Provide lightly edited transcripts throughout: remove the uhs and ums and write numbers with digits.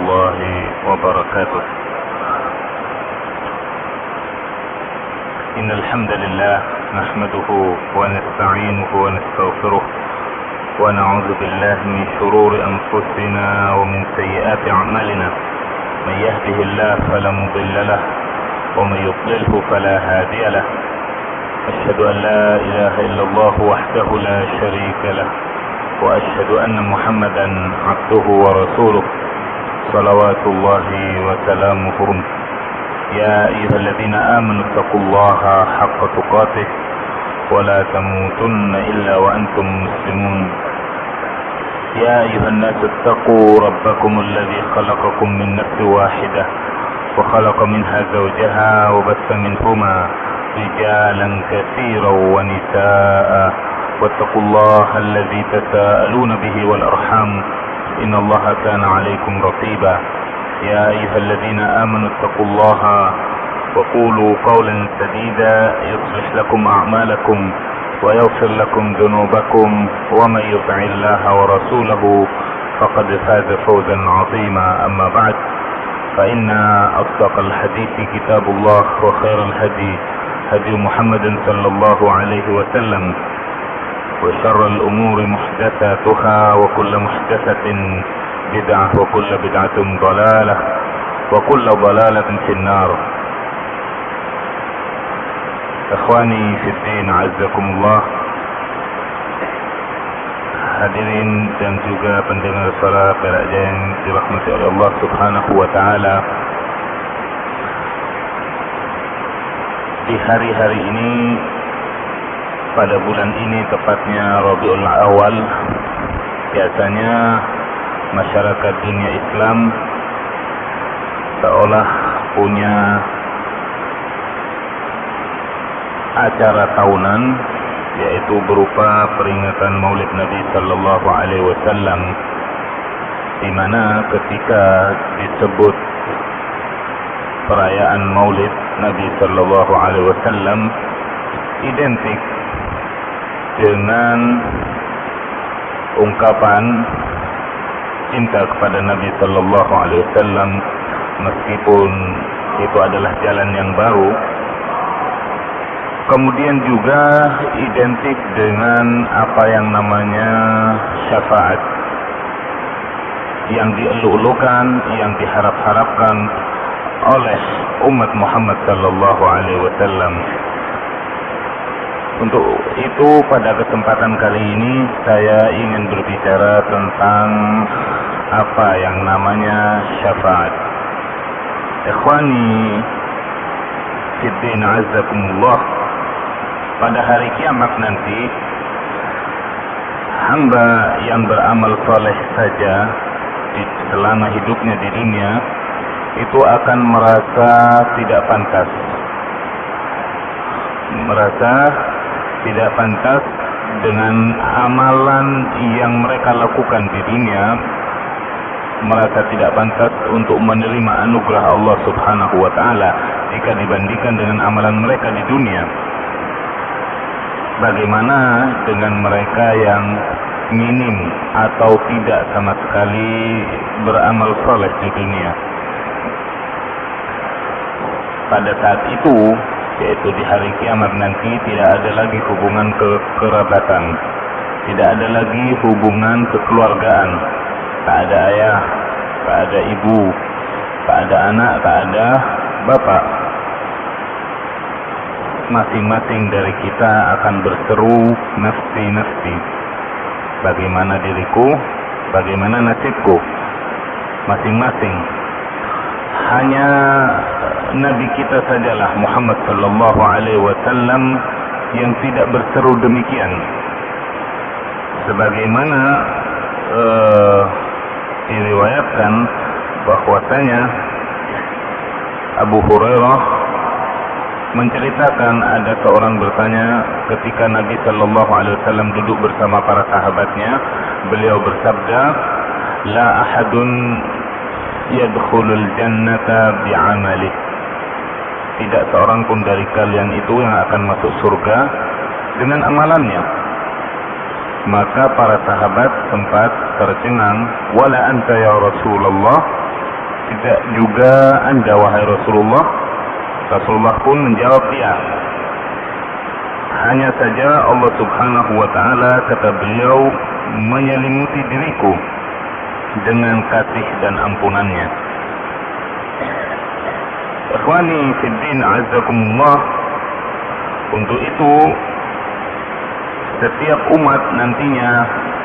الله وبركاته. إن الحمد لله نحمده ونستعينه ونستغفره ونعوذ بالله من شرور أنفسنا ومن سيئات أعمالنا. من يهده الله فلا مضل له ومن يضلله فلا هادي له. أشهد أن لا إله إلا الله وحده لا شريك له وأشهد أن محمدا عبده ورسوله صلوات الله وسلامه. يا أيها الذين آمنوا اتقوا الله حق تقاته ولا تموتن إلا وأنتم مسلمون. يا أيها الناس اتقوا ربكم الذي خلقكم من نفس واحدة وخلق منها زوجها وبث منهما رجالا كثيرا ونساء واتقوا الله الذي تساءلون به والأرحام إن الله كان عليكم رقيبا. يا أيها الذين آمنوا اتقوا الله وقولوا قولا سديدا يصلح لكم أعمالكم ويغفر لكم ذنوبكم ومن يطع الله ورسوله فقد فاز فوزا عظيما. أما بعد فإن أصدق الحديث كتاب الله وخير الهدي هدي محمد صلى الله عليه وسلم وشر الأمور محدثاتها وكل محدثة بدعة وكل بدعة ضلالة وكل ضلالة في النار. Ikhwani fiddin azzakumullah, hadirin dan juga pendengar suara Perak Jaya yang dirahmati oleh Allah Subhanahu wa taala. Di hari-hari ini, pada bulan ini tepatnya Rabiul Awal, biasanya masyarakat dunia Islam seolah punya acara tahunan, yaitu berupa peringatan Maulid Nabi sallallahu alaihi wasallam, di mana ketika disebut perayaan Maulid Nabi sallallahu alaihi wasallam identik dengan ungkapan cinta kepada Nabi sallallahu alaihi wasallam, meskipun itu adalah jalan yang baru. Kemudian juga identik dengan apa yang namanya syafaat, yang dieluk-elukan, yang diharap-harapkan oleh umat Muhammad sallallahu alaihi wasallam. Untuk itu pada kesempatan kali ini saya ingin berbicara tentang apa yang namanya syafaat. Ikhwani fiddin azzakumullah, pada hari kiamat nanti hamba yang beramal soleh saja selama hidupnya di dunia itu akan merasa tidak pantas, dengan amalan yang mereka lakukan di dunia, merasa tidak pantas untuk menerima anugerah Allah Subhanahu wa taala jika dibandingkan dengan amalan mereka di dunia. Bagaimana dengan mereka yang minim atau tidak sama sekali beramal soleh di dunia? Pada saat itu, yaitu di hari kiamat nanti, tidak ada lagi hubungan kekerabatan, tidak ada lagi hubungan kekeluargaan. Tak ada ayah, tak ada ibu, tak ada anak, tak ada bapak. Masing-masing dari kita akan berseru nafsi-nafsi. Bagaimana diriku, bagaimana nasibku, masing-masing. Hanya Nabi kita sajalah Muhammad sallallahu alaihi wasallam yang tidak berseru demikian. Sebagaimana diriwayatkan bahwasanya Abu Hurairah menceritakan ada seorang bertanya ketika Nabi sallallahu alaihi wasallam duduk bersama para sahabatnya, beliau bersabda, la ahadun yadkhulul jannata bi'amalih. Tidak seorang pun dari kalian itu yang akan masuk surga dengan amalannya. Maka para sahabat sempat tercengang, wala anta ya Rasulullah, tidak juga Anda wahai Rasulullah? Rasulullah pun menjawab dia. Hanya saja Allah subhanahu wa ta'ala, kata beliau, menyelimuti diriku dengan kasih dan ampunannya. Ikhwani fiddin azzakumullah, untuk itu setiap umat nantinya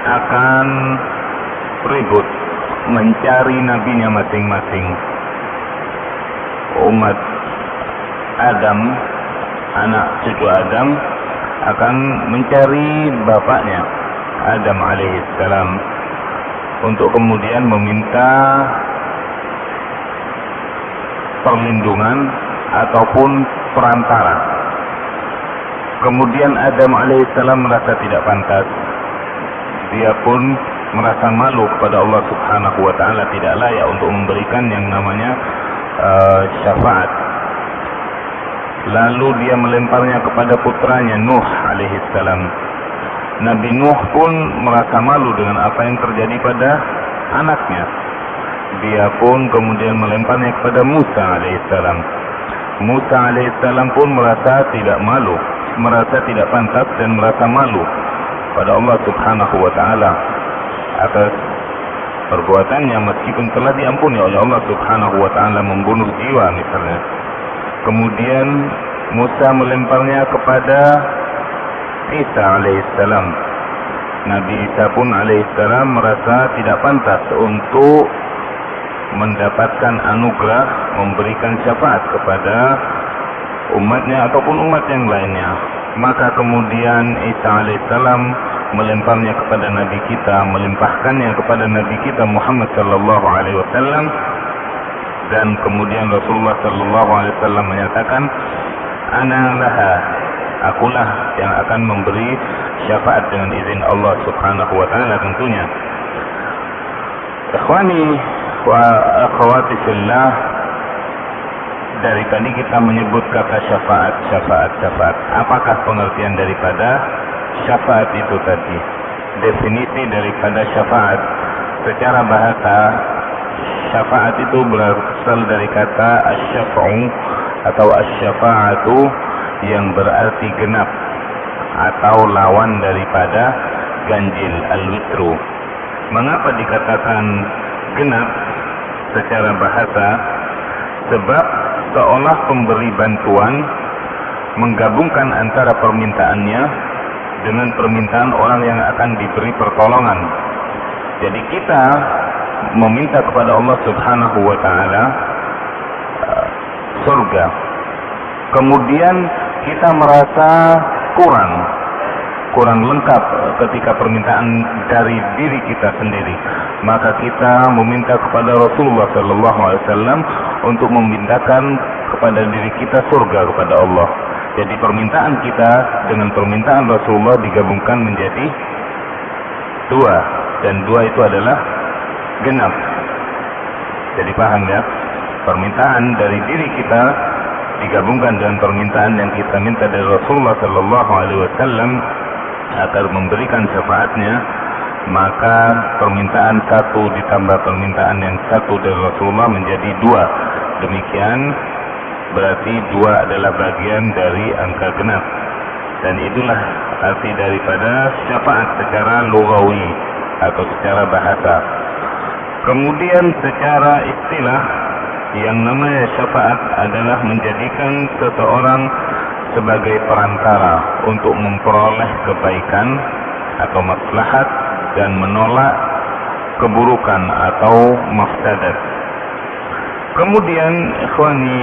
akan ribut mencari nabinya masing-masing. Umat Adam, anak cucu Adam, akan mencari bapaknya Adam alaihissalam untuk kemudian meminta perlindungan ataupun perantara. Kemudian Adam alaihissalam merasa tidak pantas. Dia pun merasa malu kepada Allah subhanahu wa ta'ala, tidak layak untuk memberikan yang namanya syafaat. Lalu dia melemparnya kepada putranya Nuh alaihissalam. Nabi Nuh pun merasa malu dengan apa yang terjadi pada anaknya. Dia pun kemudian melemparnya kepada Musa alaihissalam. Musa alaihissalam pun merasa tidak malu, merasa tidak pantas dan merasa malu pada Allah subhanahu wa ta'ala atas perbuatannya, meskipun telah diampuni oleh Allah subhanahu wa ta'ala, membunuh jiwa misalnya. Kemudian Musa melemparnya kepada Isa alaihissalam. Nabi Isa pun alaihissalam merasa tidak pantas untuk mendapatkan anugerah memberikan syafaat kepada umatnya ataupun umat yang lainnya. Maka kemudian Isa alaihissalam melemparnya kepada Nabi kita, melimpahkannya kepada Nabi kita Muhammad sallallahu alaihi wasallam. Dan kemudian Rasulullah sallallahu alaihi wasallam menyatakan, ana laha, akulah yang akan memberi syafaat dengan izin Allah subhanahu wa ta'ala tentunya. Ikhwani wa akhwati fillah, dari tadi kita menyebut kata syafaat. Apakah pengertian daripada syafaat itu tadi? Definisi daripada syafaat secara bahasa, syafaat itu berasal dari kata asy-syaf'u atau asy-syafa'atu, yang berarti genap atau lawan daripada ganjil, al-witru. Mengapa dikatakan genap secara bahasa? Sebab seolah pemberi bantuan menggabungkan antara permintaannya dengan permintaan orang yang akan diberi pertolongan. Jadi kita meminta kepada Allah subhanahu wa ta'ala surga, kemudian kita merasa kurang lengkap ketika permintaan dari diri kita sendiri, maka kita meminta kepada Rasulullah sallallahu alaihi wasallam untuk memintakan kepada diri kita surga kepada Allah. Jadi permintaan kita dengan permintaan Rasulullah digabungkan menjadi dua, dan dua itu adalah genap. Jadi paham ya? Permintaan dari diri kita digabungkan dengan permintaan yang kita minta dari Rasulullah sallallahu alaihi wasallam agar memberikan syafaatnya, maka permintaan satu ditambah permintaan yang satu dari Rasulullah menjadi dua. Demikian berarti dua adalah bagian dari angka genap, dan itulah arti daripada syafaat secara lughawi atau secara bahasa. Kemudian secara istilah, yang namanya syafaat adalah menjadikan seseorang sebagai perantara untuk memperoleh kebaikan atau maslahat dan menolak keburukan atau mafsadat. Kemudian ikhwani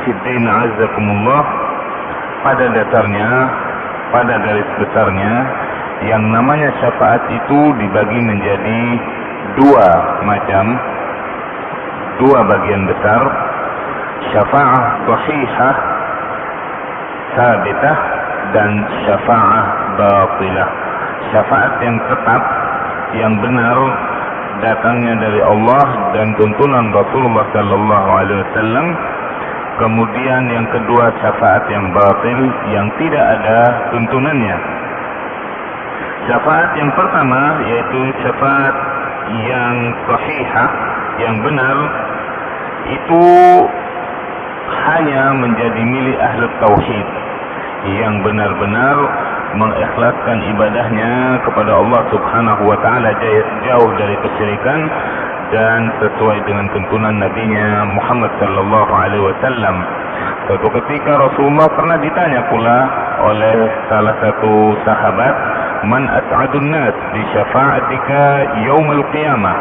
fiddin azzakumullah, pada dasarnya, pada garis besarnya, yang namanya syafaat itu dibagi menjadi dua macam, dua bagian besar. Syafa'ah sahihah sabitah dan syafa'ah batilah. Syafaat yang tetap, yang benar, datangnya dari Allah dan tuntunan Rasulullah sallallahu alaihi wasallam. Kemudian yang kedua syafaat yang batil, yang tidak ada tuntunannya. Syafaat yang pertama yaitu syafaat yang sahihah yang benar itu hanya menjadi milik ahli tauhid yang benar-benar mengikhlaskan ibadahnya kepada Allah Subhanahu wa taala, jauh dari kesyirikan dan sesuai dengan tuntunan Nabi-Nya Muhammad sallallahu alaihi wasallam. Suatu ketika Rasulullah pernah ditanya pula oleh salah satu sahabat, "Man as'adun nas bi syafa'atika yaumil qiyamah?"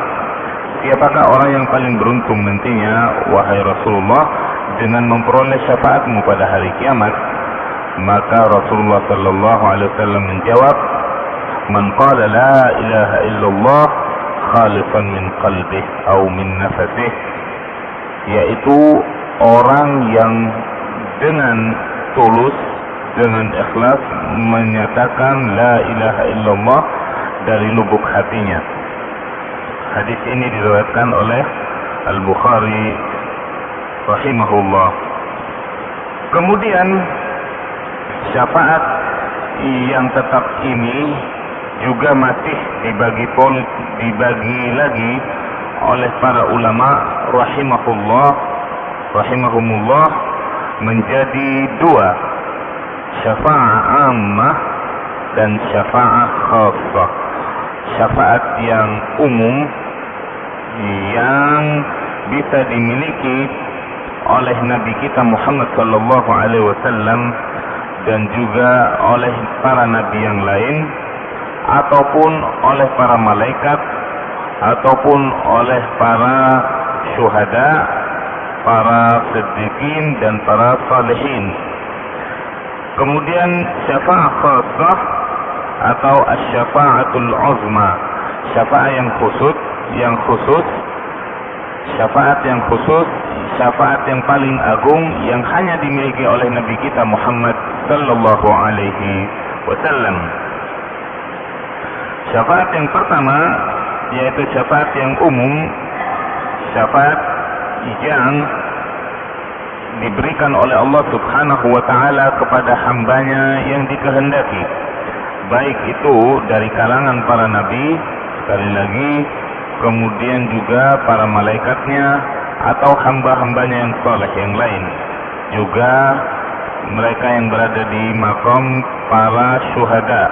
Siapakah orang yang paling beruntung nantinya wahai Rasulullah dengan memperoleh syafaatmu pada hari kiamat? Maka Rasulullah sallallahu alaihi wasallam menjawab, "Man qala la ilaha illallah khalifan min qalbih atau min nafasih," yaitu orang yang dengan tulus, dengan ikhlas menyatakan la ilaha illallah dari lubuk hatinya. Hadis ini diriwayatkan oleh Al-Bukhari rahimahullah. Kemudian syafaat yang tetap ini juga masih dibagi lagi oleh para ulama rahimahumullah menjadi dua, syafa'ah ammah dan syafa'ah khassah. Syafaat yang umum yang bisa dimiliki oleh Nabi kita Muhammad sallallahu alaihi wasallam dan juga oleh para nabi yang lain, ataupun oleh para malaikat, ataupun oleh para syuhada, para siddiqin dan para salihin. Kemudian syafa'ah khassah atau asy-syafa'atul uzma, syafaat yang khusus, syafaat yang paling agung yang hanya dimiliki oleh Nabi kita Muhammad sallallahu alaihi wasallam. Syafaat yang pertama yaitu syafaat yang umum, syafaat yang diberikan oleh Allah Subhanahu wa taala kepada hambanya yang dikehendaki, baik itu dari kalangan para nabi, sekali lagi, kemudian juga para malaikatnya atau hamba-hambanya yang saleh yang lain, juga mereka yang berada di maqam para syuhada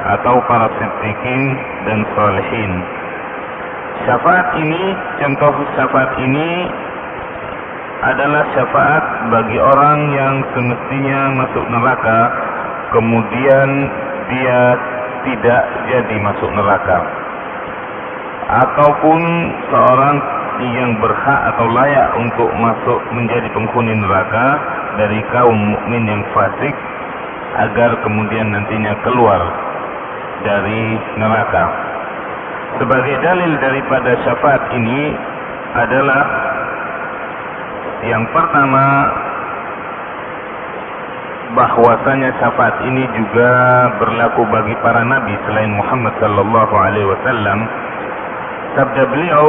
atau para siddiqin dan salihin. Syafaat ini, contoh syafaat ini adalah syafaat bagi orang yang semestinya masuk neraka, kemudian dia tidak jadi masuk neraka, ataupun seorang yang berhak atau layak untuk masuk menjadi penghuni neraka dari kaum mukmin yang fasik, agar kemudian nantinya keluar dari neraka. Sebagai dalil daripada syafaat ini adalah yang pertama, bahwasanya syafaat ini juga berlaku bagi para nabi selain Muhammad sallallahu alaihi wasallam. Sabda beliau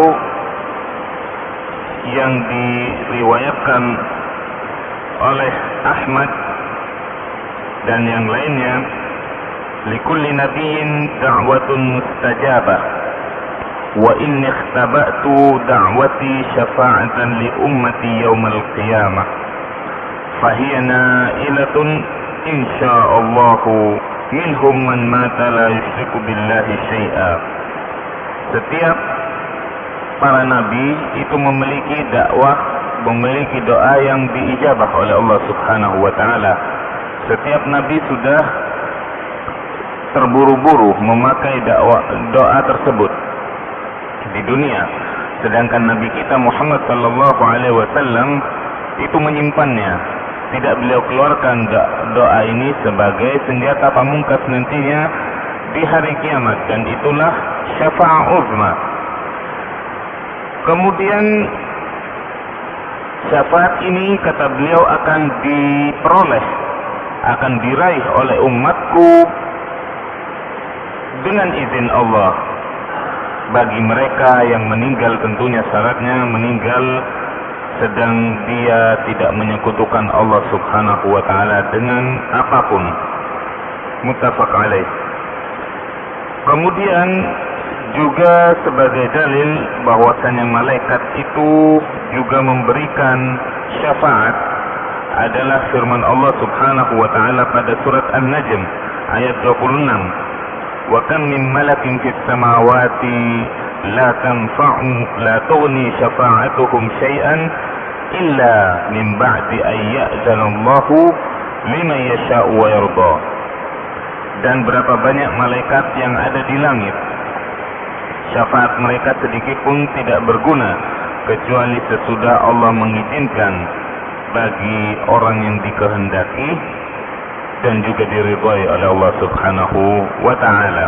yang diriwayatkan oleh Ahmad dan yang lainnya, likulli nabiyyin da'watun mustajabah wa inni ikhtaba'tu da'wati syafa'atan li ummati yaumal qiyamah fahiya na'ilatun insya'allahu minhum man mata la yusyriku billahi syai'a. Setiap para nabi itu memiliki dakwah, memiliki doa yang diijabah oleh Allah Subhanahu wa taala. Setiap nabi sudah terburu-buru memakai doa tersebut di dunia, sedangkan nabi kita Muhammad sallallahu alaihi wasallam itu menyimpannya. Tidak beliau keluarkan doa ini sebagai senjata pamungkas nantinya di hari kiamat, dan itulah syafa'ah uzma. Kemudian syafaat ini, kata beliau, akan diperoleh, akan diraih oleh umatku dengan izin Allah, bagi mereka yang meninggal, tentunya syaratnya meninggal sedang dia tidak menyekutukan Allah Subhanahu wa taala dengan apapun. Muttafaq alaih. Kemudian Juga sebagai dalil bahwasanya malaikat itu juga memberikan syafaat adalah firman Allah Subhanahu wa taala pada surat An-Najm ayat 26. Wa kam min malakin fis samawati la tughni syafa'atuhum syai'an illa min ba'di an ya'zana Allahu liman yasha'u wa yarda. Dan berapa banyak malaikat yang ada di langit, syafaat mereka sedikit pun tidak berguna kecuali sesudah Allah mengizinkan bagi orang yang dikehendaki dan juga diridhai oleh Allah Subhanahu wa taala.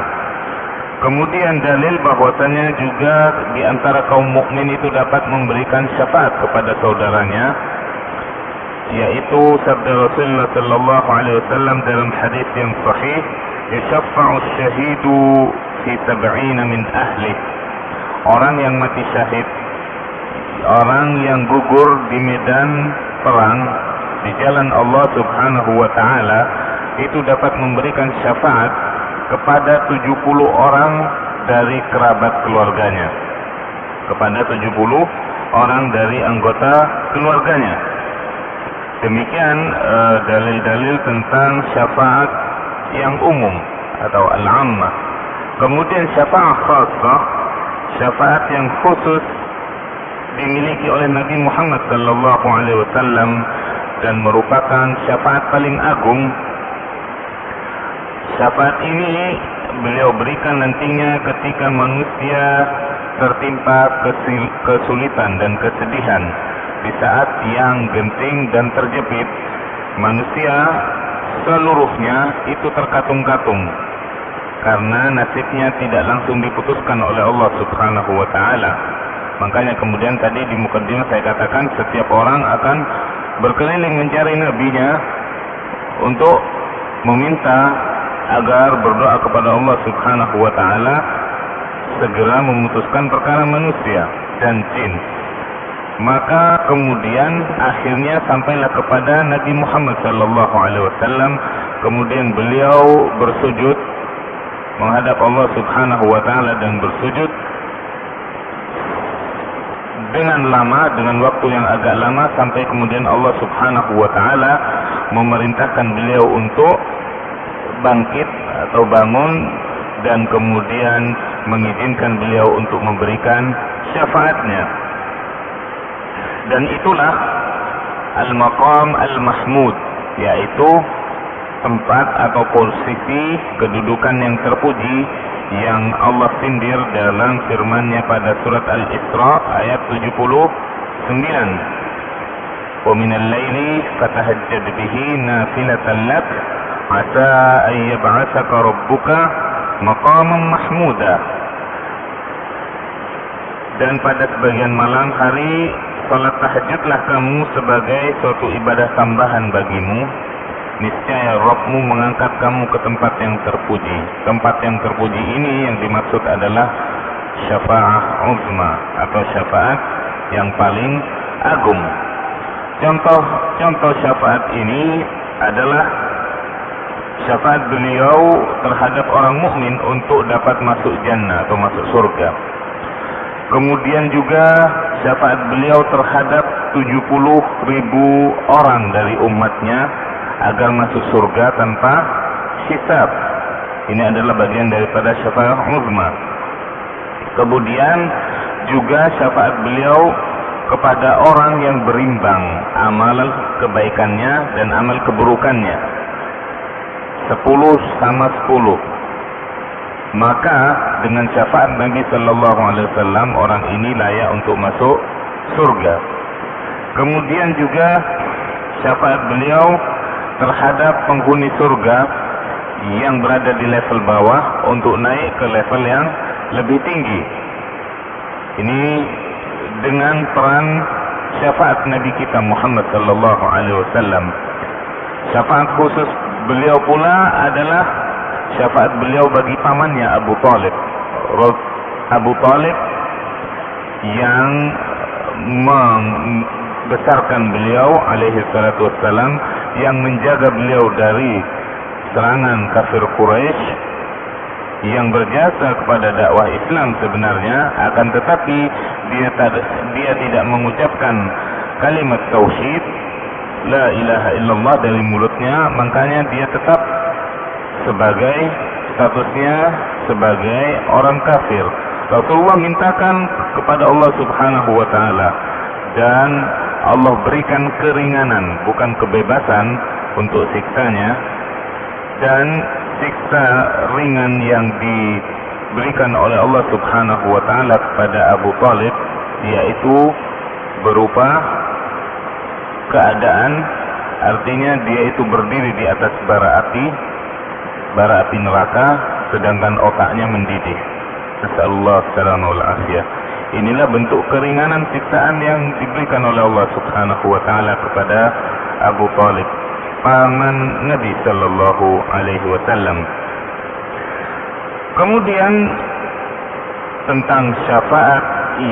Kemudian dalil bahwasanya juga di antara kaum mukmin itu dapat memberikan syafaat kepada saudaranya, yaitu sabda Rasulullah sallallahu alaihi wasallam dalam hadis yang sahih, "Yashaffa'u asy-syahidu fi 70 min ahli." Orang yang mati syahid, orang yang gugur di medan perang di jalan Allah Subhanahu wa taala, itu dapat memberikan syafaat kepada 70 orang dari kerabat keluarganya, kepada 70 orang dari anggota keluarganya. Demikian dalil-dalil tentang syafaat yang umum atau al-ammah. Kemudian syafaat khassah, syafaat yang khusus dimiliki oleh Nabi Muhammad sallallahu alaihi wasallam dan merupakan syafaat paling agung. Syafaat ini beliau berikan nantinya ketika manusia tertimpa kesulitan dan kesedihan. Di saat yang genting dan terjepit, manusia seluruhnya itu terkatung-katung karena nasibnya tidak langsung diputuskan oleh Allah Subhanahu wa taala. Makanya kemudian tadi di mukadimah saya katakan setiap orang akan berkeliling mencari nabinya untuk meminta agar berdoa kepada Allah Subhanahu wa taala segera memutuskan perkara manusia dan jin. Maka kemudian akhirnya sampailah kepada Nabi Muhammad sallallahu alaihi wasallam, kemudian beliau bersujud menghadap Allah Subhanahu wa taala dan bersujud dengan lama, dengan waktu yang agak lama, sampai kemudian Allah Subhanahu wa taala memerintahkan beliau untuk bangkit atau bangun dan kemudian mengizinkan beliau untuk memberikan syafaatnya. Dan itulah al-maqam al-mahmud, yaitu tempat atau posisi kedudukan yang terpuji yang Allah sindir dalam firman-Nya pada surat Al-Isra ayat 79. Wa minal laili fatahajjad bihi nafilatan lak asa an yab'atsaka rabbuka maqaman mahmuda. Dan pada sebagian malam hari salat tahajudlah kamu sebagai suatu ibadah tambahan bagimu. Niscaya Rabbmu mengangkat kamu ke tempat yang terpuji. Tempat yang terpuji ini yang dimaksud adalah syafa'ah uzma atau syafaat yang paling agung. Contoh syafaat ini adalah syafaat beliau terhadap orang mukmin untuk dapat masuk jannah atau masuk surga. Kemudian juga syafaat beliau terhadap 70.000 orang dari umatnya agar masuk surga tanpa hisab. Ini adalah bagian daripada syafaat uzma. Kemudian juga syafaat beliau kepada orang yang berimbang amal kebaikannya dan amal keburukannya, 10 sama 10. Maka dengan syafaat Nabi sallallahu alaihi wasallam orang ini layak untuk masuk surga. Kemudian juga syafaat beliau terhadap penghuni surga yang berada di level bawah untuk naik ke level yang lebih tinggi. Ini dengan peran syafaat Nabi kita Muhammad sallallahu alaihi wasallam. Syafaat khusus beliau pula adalah syafaat beliau bagi pamannya Abu Talib. Abu Talib yang membesarkan beliau alaihi salatu wassalam, yang menjaga beliau dari serangan kafir Quraisy, yang berjasa kepada dakwah Islam sebenarnya, akan tetapi dia tidak mengucapkan kalimat tauhid la ilaha illallah dari mulutnya, makanya dia tetap statusnya sebagai orang kafir. Rasulullah mintakan kepada Allah Subhanahu wa taala, dan Allah berikan keringanan, bukan kebebasan untuk siksanya. Dan siksa ringan yang diberikan oleh Allah Subhanahu wa taala kepada Abu Thalib, yaitu berupa keadaan, artinya dia itu berdiri di atas bara api neraka, sedangkan otaknya mendidih. Nasallallahu salamah wal afiyah. Inilah bentuk keringanan siksaan yang diberikan oleh Allah Subhanahu wa taala kepada Abu Thalib, paman Nabi sallallahu alaihi wasallam. Kemudian tentang syafaat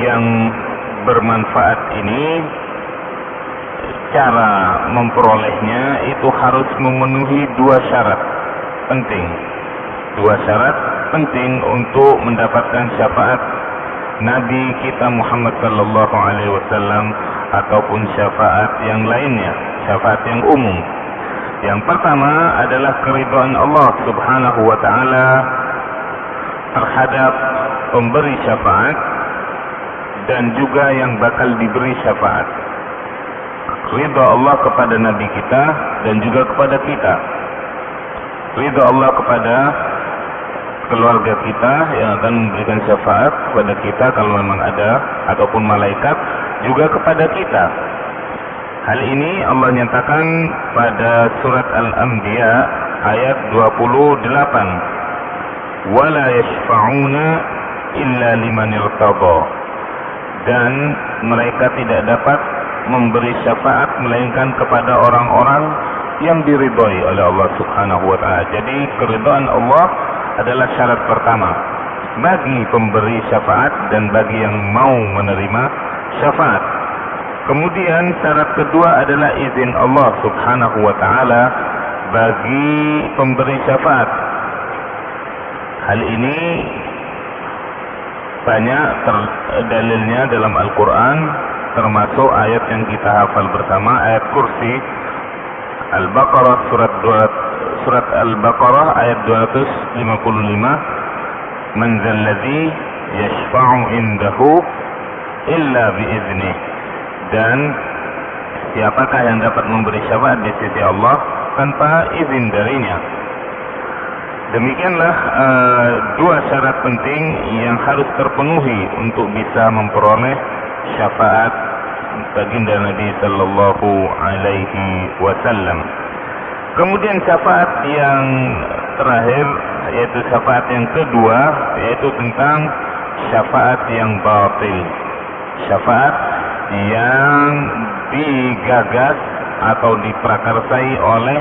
yang bermanfaat ini, cara memperolehnya itu harus memenuhi dua syarat penting untuk mendapatkan syafaat Nabi kita Muhammad sallallahu alaihi wasallam ataupun syafaat yang lainnya, syafaat yang umum. Yang pertama adalah keridhaan Allah Subhanahu wa taala terhadap pemberi syafaat dan juga yang bakal diberi syafaat. Ridha Allah kepada Nabi kita dan juga kepada kita. Ridha Allah kepada keluarga kita yang akan memberikan syafaat kepada kita kalau memang ada, ataupun malaikat juga kepada kita. Hal ini Allah nyatakan pada surat Al-Anbiya ayat 28. Wala yashfa'una illa liman irtada. Dan mereka tidak dapat memberi syafaat melainkan kepada orang-orang yang diridhai oleh Allah Subhanahu wa taala. Jadi keridhaan Allah adalah syarat pertama bagi pemberi syafaat dan bagi yang mau menerima syafaat. Kemudian syarat kedua adalah izin Allah Subhanahu wa taala bagi pemberi syafaat. Hal ini banyak dalilnya dalam Al-Quran, termasuk ayat yang kita hafal bersama, ayat kursi Al-Baqarah, surat Al-Baqarah ayat 255. Man zalladzi yashfa'u indahu illa biiznih. Dan siapakah yang dapat memberi syafaat di sisi Allah tanpa izin darinya. Demikianlah dua syarat penting yang harus terpenuhi untuk bisa memperoleh syafaat baginda Nabi sallallahu alaihi wasallam. Kemudian syafaat yang terakhir, yaitu syafaat yang kedua, yaitu tentang syafaat yang batil. Syafaat yang digagas atau diprakarsai oleh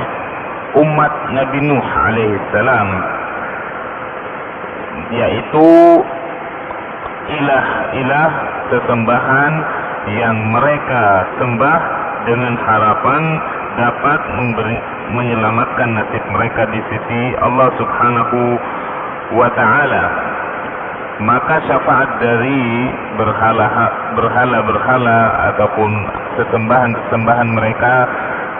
umat Nabi Nuh alaihissalam, yaitu ilah-ilah sesembahan yang mereka sembah dengan harapan dapat menyelamatkan nasib mereka di sisi Allah Subhanahu wa taala. Maka syafaat dari berhala-berhala ataupun sesembahan-sesembahan mereka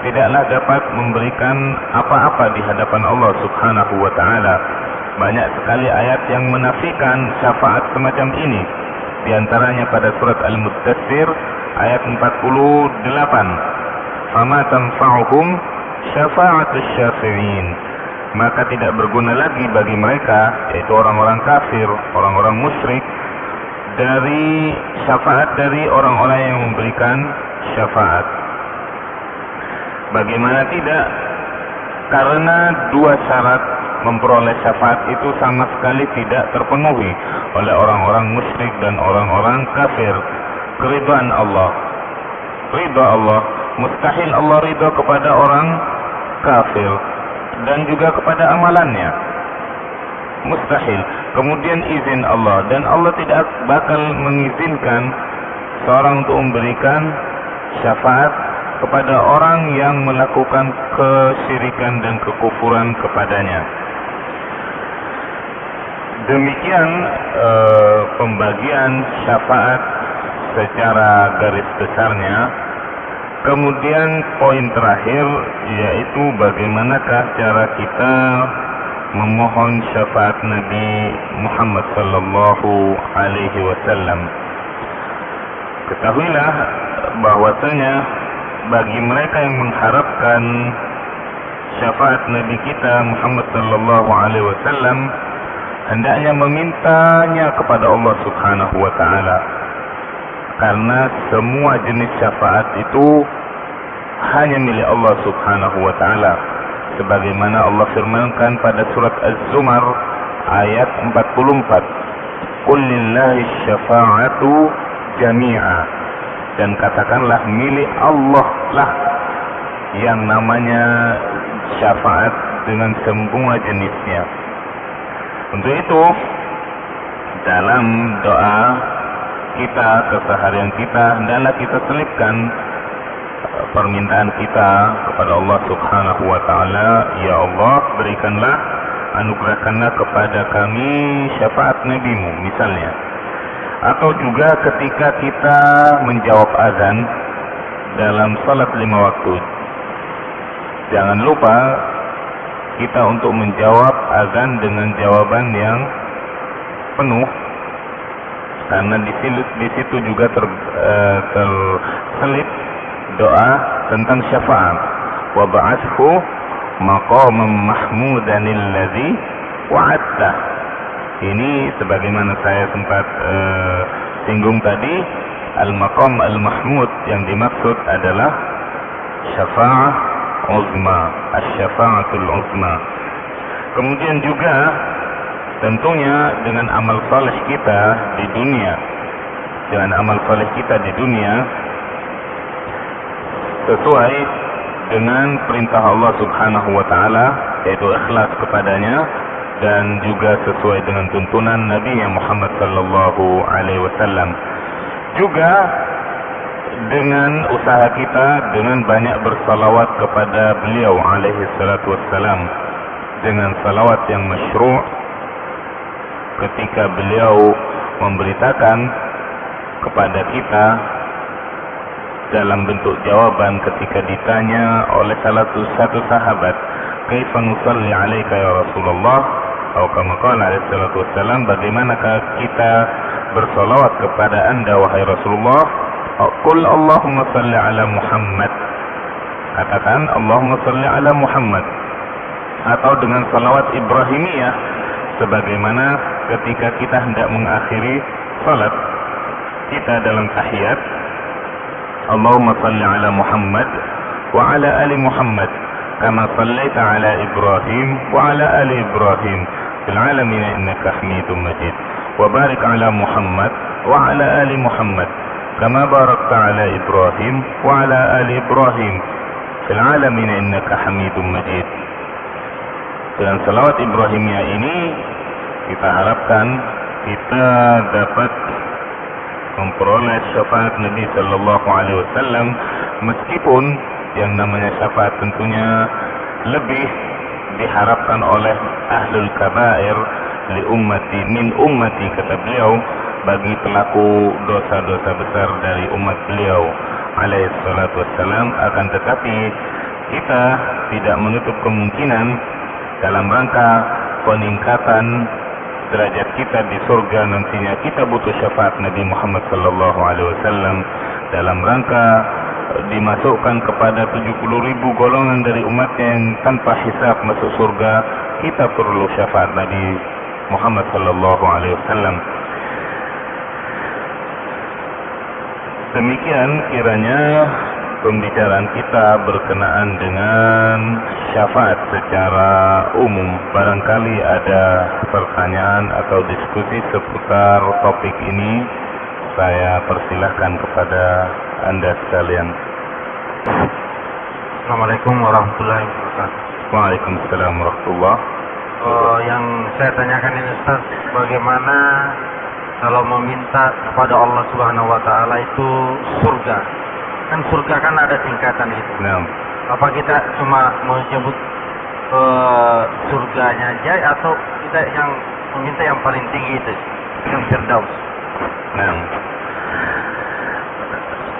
tidaklah dapat memberikan apa-apa di hadapan Allah Subhanahu wa taala. Banyak sekali ayat yang menafikan syafaat semacam ini. Di antaranya pada surat Al-Muddatsir ayat 48. Fama tanfa'uhum syafa'atus syafi'in. Maka tidak berguna lagi bagi mereka, yaitu orang-orang kafir, orang-orang musyrik, dari syafaat dari orang-orang yang memberikan syafaat. Bagaimana tidak? Karena dua syarat memperoleh syafaat itu sama sekali tidak terpenuhi oleh orang-orang musyrik dan orang-orang kafir. Keridhaan Allah, ridha Allah, mustahil Allah ridha kepada orang kafir dan juga kepada amalannya, mustahil. Kemudian izin Allah, dan Allah tidak bakal mengizinkan seorang untuk memberikan syafaat kepada orang yang melakukan kesyirikan dan kekufuran kepadanya. Demikian pembagian syafaat secara garis besarnya. Kemudian poin terakhir yaitu bagaimanakah cara kita memohon syafaat Nabi Muhammad sallallahu alaihi wasallam. Ketahuilah bahwasanya bagi mereka yang mengharapkan syafaat Nabi kita Muhammad sallallahu alaihi wasallam, hendaknya memintanya kepada Allah Subhanahu wa taala. Karena semua jenis syafaat itu hanya milik Allah Subhanahu wa taala. Sebagaimana Allah firmankan pada surat Az-Zumar ayat 44, "Qul lillahi syafa'atu jami'a." Dan katakanlah milik Allah lah yang namanya syafaat dengan semua jenisnya. Untuk itu dalam doa kita, keseharian kita, hendaklah kita selipkan permintaan kita kepada Allah Subhanahu wa taala. Ya Allah, berikanlah, anugerahkanlah kepada kami syafaat Nabi-Mu misalnya. Atau juga ketika kita menjawab azan dalam salat 5 waktu, jangan lupa kita untuk menjawab azan dengan jawaban yang penuh, karena di situ juga terselip doa tentang syafaat. Wa ba'athu maqaman mahmudan alladzi wa'adta. Ini sebagaimana saya sempat singgung tadi, al-maqam al-mahmud yang dimaksud adalah syafa'ah uzma, asy-syafa'atul uzma. Kemudian juga tentunya dengan amal saleh kita di dunia, sesuai dengan perintah Allah Subhanahu wa taala, yaitu ikhlas kepadanya, dan juga sesuai dengan tuntunan Nabi Muhammad sallallahu alaihi wasallam. Juga dengan usaha kita dengan banyak bersalawat kepada beliau alaihi salatu wassalam, dengan salawat yang masyru' ketika beliau memberitakan kepada kita dalam bentuk jawaban ketika ditanya oleh satu sahabat, "Kaifa nusalli 'alaika ya Rasulullah?" atau kama qala alaihi salatu wassalam, bagaimanakah kita bersalawat kepada Anda wahai Rasulullah? Qul Allahumma salli 'ala Muhammad. Katakan Allahumma salli 'ala Muhammad. Atau dengan salawat Ibrahimiyah, sebagaimana ketika kita hendak mengakhiri salat kita dalam tahiyat, Allahumma salli ala Muhammad wa ala ali Muhammad kama sallaita ala Ibrahim wa ala ali Ibrahim fil alamin innaka Hamidum Majid wa barik ala Muhammad wa ala ali Muhammad kama barakta ala Ibrahim wa ala ali Ibrahim fil alamin innaka Hamidum Majid. Dengan salawat Ibrahimiyah ini kita harapkan kita dapat memperoleh syafaat Nabi sallallahu alaihi wasallam, meskipun yang namanya syafaat tentunya lebih diharapkan oleh ahlul kabair li ummati min ummati, kata beliau, bagi pelaku dosa-dosa besar dari umat beliau alaihi salatu wassalam. Akan tetapi kita tidak menutup kemungkinan dalam rangka peningkatan derajat kita di surga nantinya kita butuh syafaat Nabi Muhammad sallallahu alaihi wasallam dalam rangka dimasukkan kepada 70.000 golongan dari umatnya yang tanpa hisab masuk surga. Kita perlu syafaat Nabi Muhammad sallallahu alaihi wasallam. Demikian kiranya pembicaraan kita berkenaan dengan syafaat secara umum. Barangkali ada pertanyaan atau diskusi seputar topik ini, saya persilahkan kepada Anda sekalian. Assalamualaikum warahmatullahi wabarakatuh. Waalaikumsalam warahmatullahi. Yang saya tanyakan ini Ustaz, bagaimana kalau meminta kepada Allah Subhanahu wa taala itu surga? Kan surga kan ada tingkatan itu. Nah, apa kita cuma menyebut surganya aja, atau kita yang meminta yang paling tinggi itu, yang Firdaus. Nah,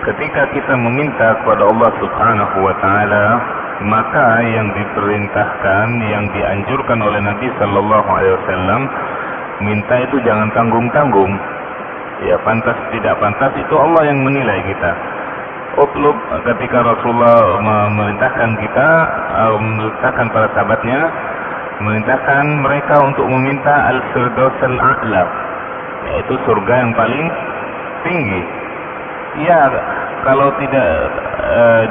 ketika kita meminta kepada Allah Subhanahu wa taala, maka yang diperintahkan, yang dianjurkan oleh Nabi sallallahu alaihi wasallam, minta itu jangan tanggung-tanggung. Ya, pantas tidak pantas itu Allah yang menilai kita. Utlub, ketika Rasulullah memerintahkan kita, memerintahkan para sahabatnya, memerintahkan mereka untuk meminta al-firdaus al-a'la, yaitu surga yang paling tinggi. Ya, kalau tidak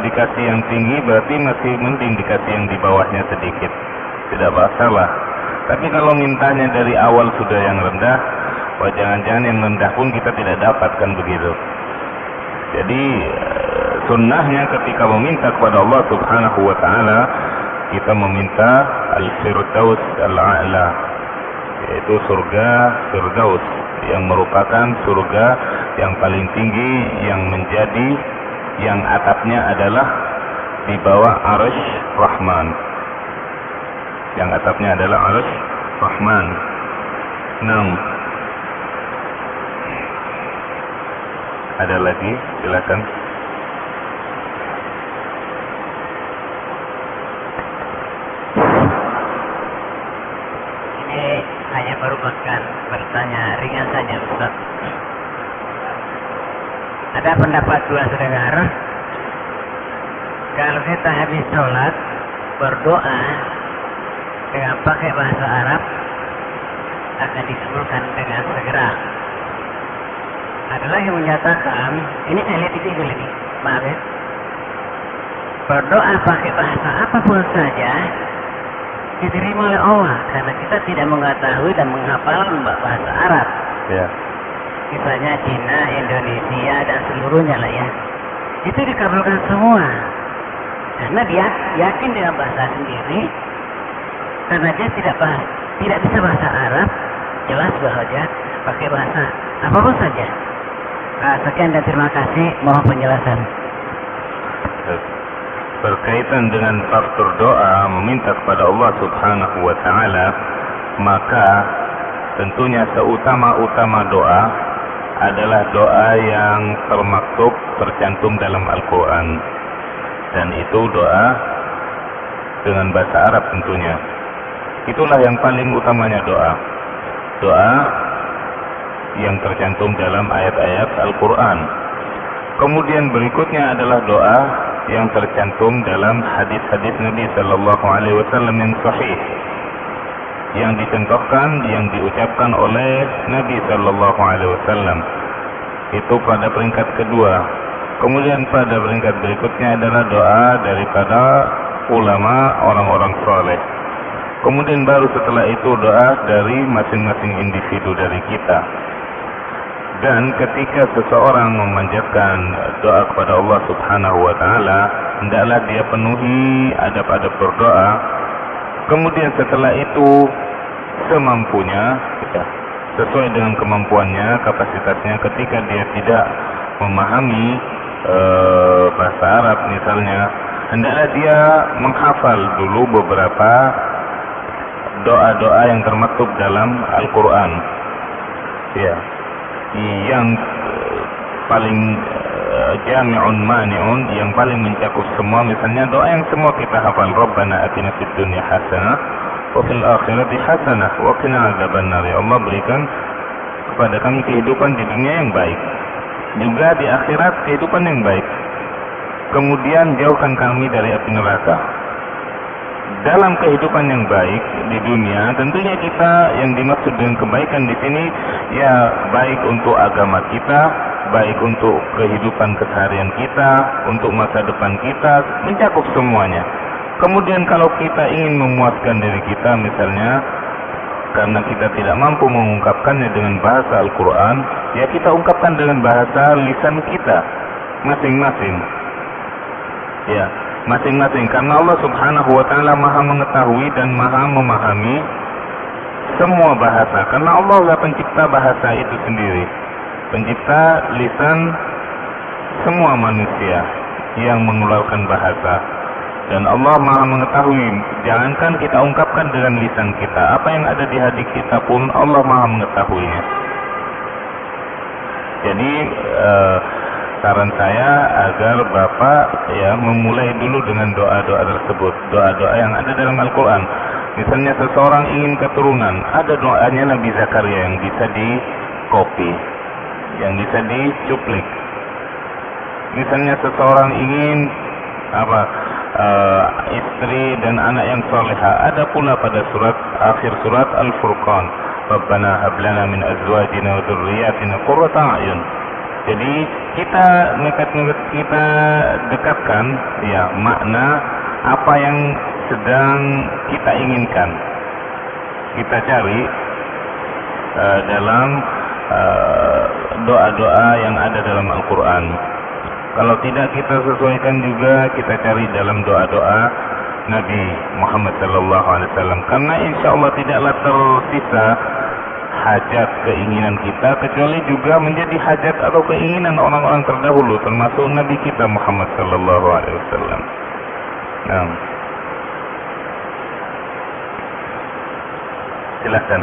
dikasih yang tinggi berarti masih mending dikasih yang di bawahnya sedikit, tidak masalah. Tapi kalau mintanya dari awal sudah yang rendah, wah jangan-jangan yang rendah pun kita tidak dapatkan begitu. Jadi sunnahnya ketika meminta kepada Allah Subhanahu wa taala, kita meminta al-firdaus al-a'la, yaitu surga Firdaus, yang merupakan surga yang paling tinggi, yang menjadi, yang atapnya adalah di bawah Arsy Rahman, yang atapnya adalah Arsy Rahman. Ada lagi, silakan. Ini hanya merupakan bertanya ringan saja, Ustaz. Ada pendapat dua pendengar, kalau kita habis sholat berdoa dengan pakai bahasa Arab akan dikabulkan dengan segera. Ada lagi menyatakan, ini saya lihat di TV lagi, maaf ya, berdoa pakai bahasa apapun saja diterima oleh Allah karena kita tidak mengetahui dan menghafal bahasa Arab. Ya. Misalnya Cina, Indonesia dan seluruhnya lah ya, itu dikabulkan semua karena dia yakin dengan bahasa sendiri, karena dia tidak bisa bahasa Arab, jelas bahwa dia pakai bahasa apapun saja. Sekian dan terima kasih, mohon penjelasan. Berkaitan dengan faktor doa, meminta kepada Allah Subhanahu wa taala, maka tentunya seutama-utama doa adalah doa yang termaktub, tercantum dalam Al-Quran, dan itu doa dengan bahasa Arab tentunya. Itulah yang paling utamanya doa yang tercantum dalam ayat-ayat Al-Quran. Kemudian berikutnya adalah doa yang tercantum dalam hadis-hadis Nabi Sallallahu Alaihi Wasallam yang sahih, yang dicontohkan, yang diucapkan oleh Nabi Sallallahu Alaihi Wasallam. Itu pada peringkat kedua. Kemudian pada peringkat berikutnya adalah doa daripada ulama, orang-orang saleh. Kemudian baru setelah itu doa dari masing-masing individu dari kita. Dan ketika seseorang memanjatkan doa kepada Allah Subhanahu wa taala, hendaklah dia penuhi adab-adab berdoa. Kemudian setelah itu semampunya, sesuai dengan kemampuannya, kapasitasnya, ketika dia tidak memahami bahasa Arab misalnya, hendaklah dia menghafal dulu beberapa doa-doa yang termaktub dalam Al-Quran. Ya. Yang paling jami'un mani'un, yang paling mencakup semua, misalnya doa yang semua kita hafal, Rabbana atina fid dunya hasanah wa fil akhirati hasanah wa qina adzabannar. Ya Allah, berikan kepada kami kehidupan di dunia yang baik, juga di akhirat kehidupan yang baik. Kemudian jauhkan kami dari api neraka. Dalam kehidupan yang baik di dunia, tentunya kita yang dimaksud dengan kebaikan di sini ya baik untuk agama kita, baik untuk kehidupan keseharian kita, untuk masa depan kita, mencakup semuanya. Kemudian kalau kita ingin memuaskan diri kita misalnya karena kita tidak mampu mengungkapkannya dengan bahasa Al-Quran, ya kita ungkapkan dengan bahasa lisan kita masing-masing. Ya, masing-masing, karena Allah Subhanahu wa taala Maha mengetahui dan Maha memahami semua bahasa, karena Allah adalah pencipta bahasa itu sendiri, pencipta lisan semua manusia yang mengeluarkan bahasa. Dan Allah Maha mengetahui. Jangankan kita ungkapkan dengan lisan kita, apa yang ada di hati kita pun Allah Maha mengetahuinya. Jadi saran saya agar Bapak ya memulai dulu dengan doa-doa tersebut, doa-doa yang ada dalam Al-Quran. Misalnya seseorang ingin keturunan, ada doanya Nabi Zakaria yang bisa dikopi, yang bisa dicuplik. Misalnya seseorang ingin istri dan anak yang soleha, ada pula pada akhir surat Al-Furqan, Rabbana hab lana min azwajina wa dzurriyyatina qurrata a'yun. Jadi kita dekatkan ya makna apa yang sedang kita inginkan. Kita cari dalam doa-doa yang ada dalam Al-Quran. Kalau tidak kita sesuaikan juga, kita cari dalam doa-doa Nabi Muhammad SAW. Karena insya Allah tidaklah tersisa hajat keinginan kita, kecuali juga menjadi hajat atau keinginan orang-orang terdahulu, termasuk Nabi kita Muhammad SAW. Nah, silahkan.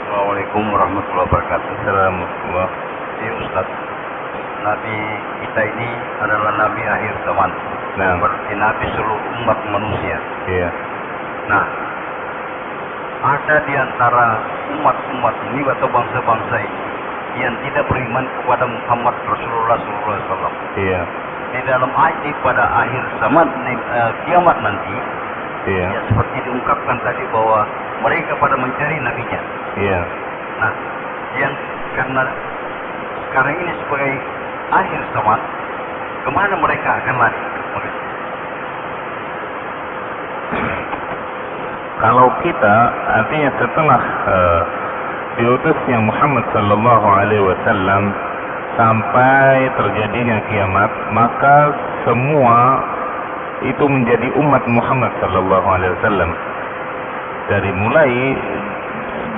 Assalamualaikum warahmatullahi wabarakatuh. Assalamualaikum. Ya Ustaz, Nabi kita ini adalah Nabi akhir zaman. Nah. Berarti Nabi seluruh umat manusia. Iya. Nah, ada di antara umat-umat ini atau bangsa-bangsa ini yang tidak beriman kepada Muhammad Rasulullah SAW. Iya. Di dalam ayat pada akhir zaman kiamat nanti, Iya. ya seperti diungkapkan tadi bahwa mereka pada mencari nabinya. Iya. Nah, yang karena sekarang ini sebagai akhir zaman, kemana mereka akan lari? Kalau kita artinya setelah diutusnya Muhammad sallallahu alaihi wasallam sampai terjadinya kiamat, maka semua itu menjadi umat Muhammad sallallahu alaihi wasallam. Dari mulai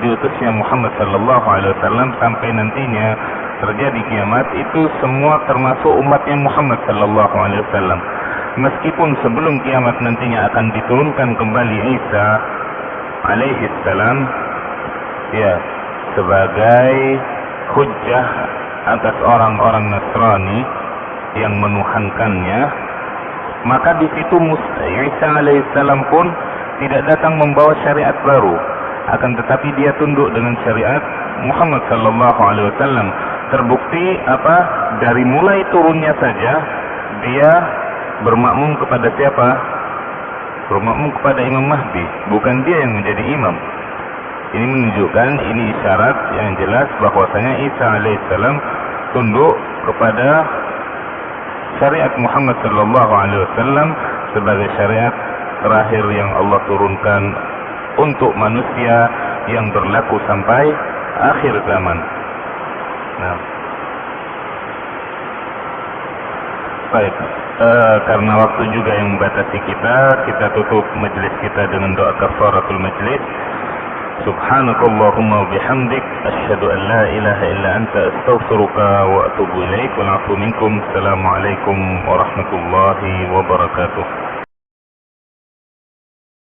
diutusnya Muhammad sallallahu alaihi wasallam sampai nantinya terjadi kiamat, itu semua termasuk umatnya Muhammad sallallahu alaihi wasallam. Meskipun sebelum kiamat nantinya akan diturunkan kembali Isa alaihi salam ya sebagai hujjah atas orang-orang Nasrani yang menuhankannya, maka di situ Isa alaihi salam pun tidak datang membawa syariat baru, akan tetapi dia tunduk dengan syariat Muhammad sallallahu alaihi wasallam. Terbukti dari mulai turunnya saja dia bermakmum kepada siapa? Bermakmum kepada Imam Mahdi, bukan dia yang menjadi imam. Ini menunjukkan, ini isyarat yang jelas bahwasanya Isa alaihissalam tunduk kepada syariat Muhammad sallallahu alaihi wasallam sebagai syariat terakhir yang Allah turunkan untuk manusia yang berlaku sampai akhir zaman. Nah, baik. Karena waktu juga yang membatasi kita tutup majelis kita dengan doa kafaratul majlis. Subhanakallahumma wa bihamdik, asyhadu an la ilaha illa anta, astaghfiruka wa atubu ilaik, wal 'afwu minkum. Assalamualaikum warahmatullahi wabarakatuh.